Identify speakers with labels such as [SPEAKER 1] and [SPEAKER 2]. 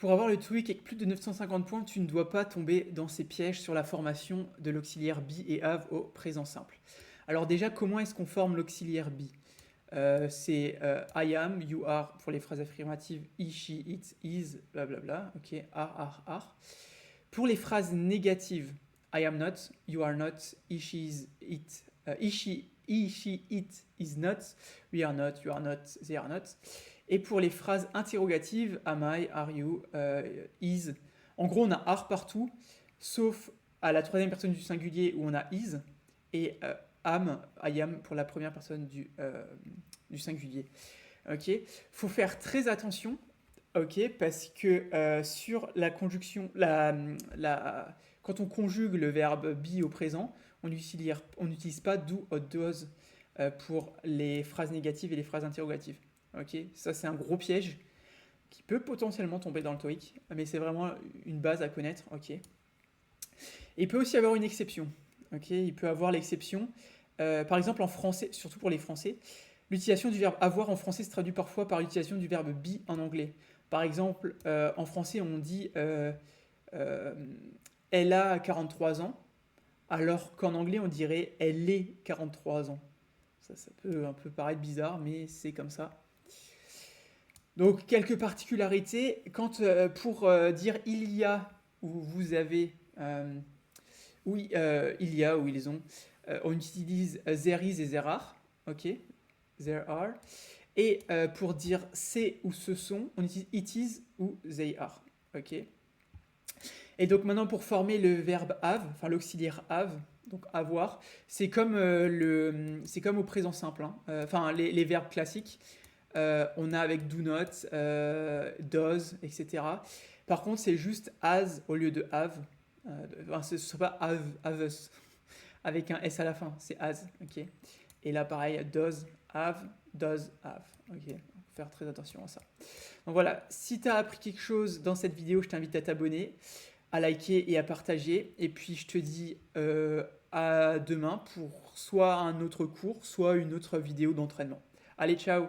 [SPEAKER 1] Pour avoir le TOEIC avec plus de 950 points, tu ne dois pas tomber dans ces pièges sur la formation de l'auxiliaire be et have au présent simple. Alors déjà, comment est-ce qu'on forme l'auxiliaire be? C'est I am, you are pour les phrases affirmatives, he, she, it, is, blablabla, ok, are. Pour les phrases négatives, I am not, you are not, he, she, is, it, he, she, it is not, we are not, you are not, they are not. Et pour les phrases interrogatives, am I, are you, is. En gros, on a are partout, sauf à la troisième personne du singulier où on a is, et am, I am pour la première personne du singulier. Ok, faut faire très attention. Ok, parce que sur la conjonction, quand on conjugue le verbe be au présent, on n'utilise pas do ou does pour les phrases négatives et les phrases interrogatives. Ok, ça c'est un gros piège qui peut potentiellement tomber dans le TOEIC, mais c'est vraiment une base à connaître. Ok, et il peut aussi avoir une exception. Ok, il peut avoir l'exception. Par exemple en français, surtout pour les Français, l'utilisation du verbe avoir en français se traduit parfois par l'utilisation du verbe be en anglais. Par exemple, en français, on dit euh, elle a 43 ans, alors qu'en anglais, on dirait elle est 43 ans. Ça peut un peu paraître bizarre, mais c'est comme ça. Donc, quelques particularités. Quand, pour dire il y a ou vous avez, oui, il y a ou ils ont, on utilise there is et there are. Ok, there are. Et pour dire c'est ou ce sont, on utilise it is ou they are. Ok. Et donc maintenant pour former le verbe have, enfin l'auxiliaire have, donc avoir, c'est comme au présent simple. Hein. Enfin les verbes classiques, on a avec do not, does, etc. Par contre c'est juste has au lieu de have. Enfin, ce ne serait pas have us avec un s à la fin, c'est has. Ok. Et là pareil, does have. Ok. Faire très attention à ça. Donc voilà, si tu as appris quelque chose dans cette vidéo, je t'invite à t'abonner, à liker et à partager. Et puis je te dis à demain pour soit un autre cours, soit une autre vidéo d'entraînement. Allez, ciao!